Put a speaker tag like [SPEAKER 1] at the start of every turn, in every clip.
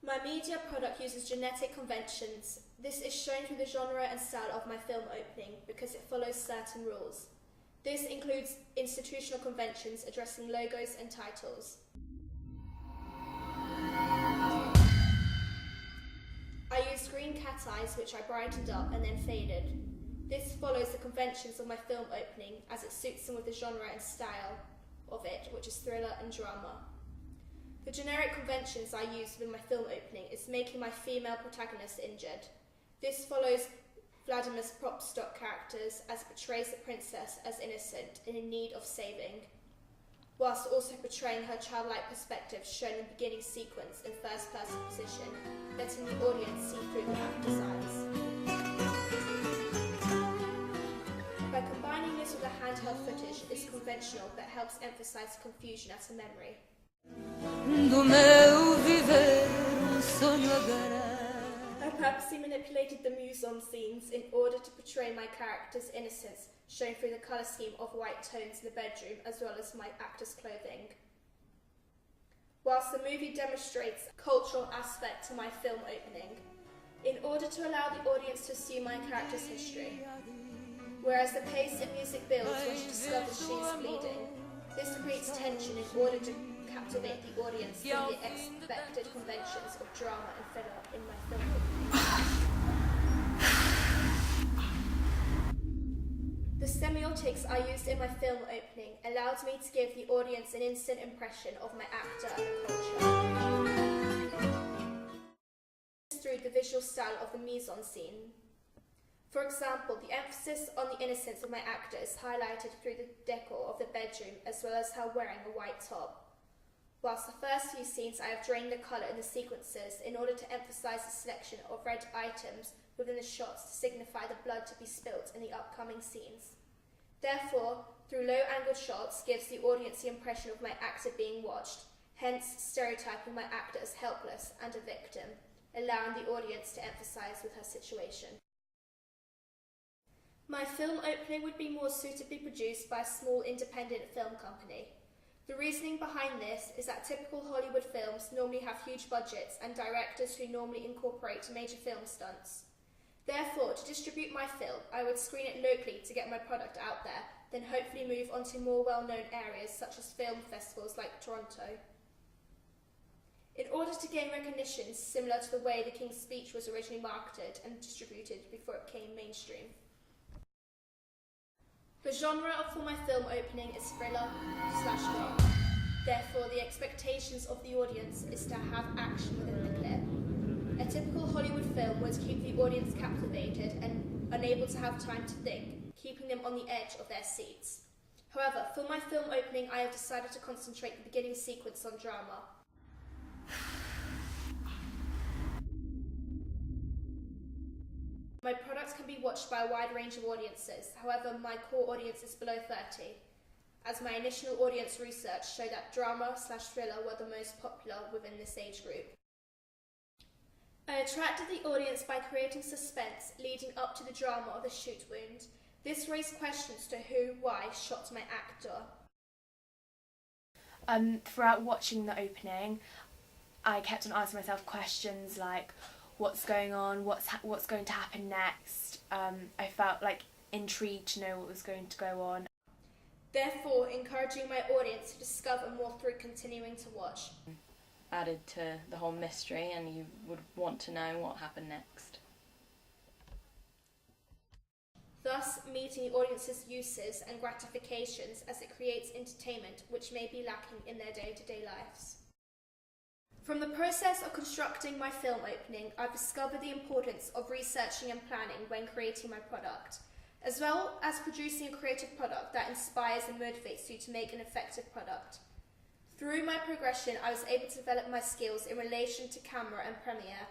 [SPEAKER 1] My media product uses genetic conventions. This is shown through the genre and style of my film opening because it follows certain rules. This includes institutional conventions addressing logos and titles. I used green cat eyes, which I brightened up and then faded. This follows the conventions of my film opening as it suits them with the genre and style of it, which is thriller and drama. The generic conventions I use within my film opening is making my female protagonist injured. This follows Vladimir's prop stock characters as it portrays the princess as innocent and in need of saving, whilst also portraying her childlike perspective shown in the beginning sequence in first-person position, letting the audience see through the actor's eyes. By combining this with a handheld footage, it's conventional but helps emphasise confusion as a memory. I purposely manipulated the mise-en scenes in order to portray my character's innocence, shown through the colour scheme of white tones in the bedroom as well as my actor's clothing. Whilst the movie demonstrates a cultural aspect to my film opening, in order to allow the audience to see my character's history. Whereas the pace and music builds when she discovers she is bleeding, this creates tension in order to captivate the audience through the expected conventions of drama and thriller in my film opening. The semiotics I used in my film opening allowed me to give the audience an instant impression of my actor and the culture. Through the visual style of the mise-en-scene. For example, the emphasis on the innocence of my actor is highlighted through the decor of the bedroom as well as her wearing a white top. Whilst the first few scenes I have drained the colour in the sequences in order to emphasise the selection of red items within the shots to signify the blood to be spilt in the upcoming scenes. Therefore, through low-angled shots gives the audience the impression of my actor being watched, hence stereotyping my actor as helpless and a victim, allowing the audience to emphasise with her situation. My film opening would be more suitably produced by a small independent film company. The reasoning behind this is that typical Hollywood films normally have huge budgets and directors who normally incorporate major film stunts. Therefore, to distribute my film, I would screen it locally to get my product out there, then hopefully move on to more well-known areas such as film festivals like Toronto. In order to gain recognition similar to the way The King's Speech was originally marketed and distributed before it became mainstream. The genre for my film opening is thriller/drama. Therefore, the expectations of the audience is to have action within the clip. A typical Hollywood film would keep the audience captivated and unable to have time to think, keeping them on the edge of their seats. However, for my film opening, I have decided to concentrate the beginning sequence on drama. My product can be watched by a wide range of audiences, however my core audience is below 30, as my initial audience research showed that drama/thriller were the most popular within this age group. I attracted the audience by creating suspense leading up to the drama of the shoot wound. This raised questions to who, why shot my actor.
[SPEAKER 2] Throughout watching the opening, I kept on asking myself questions like, what's going on, what's going to happen next. I felt like intrigued to know what was going to go on.
[SPEAKER 1] Therefore, encouraging my audience to discover more through continuing to watch.
[SPEAKER 3] Added to the whole mystery and you would want to know what happened next.
[SPEAKER 1] Thus, meeting the audience's uses and gratifications as it creates entertainment which may be lacking in their day-to-day lives. From the process of constructing my film opening, I've discovered the importance of researching and planning when creating my product, as well as producing a creative product that inspires and motivates you to make an effective product. Through my progression, I was able to develop my skills in relation to camera and Premiere,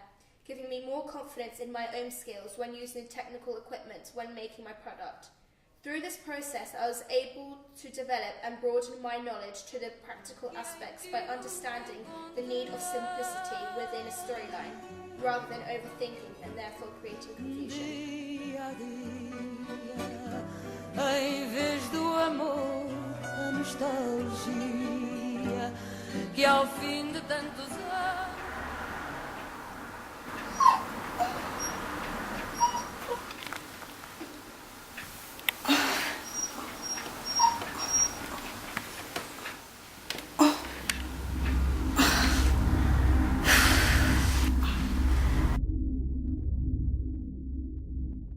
[SPEAKER 1] giving me more confidence in my own skills when using technical equipment when making my product. Through this process, I was able to develop and broaden my knowledge to the practical aspects by understanding the need of simplicity within a storyline, rather than overthinking and therefore creating confusion. Em vez do amor, a nostalgia, que ao fim de tantos anos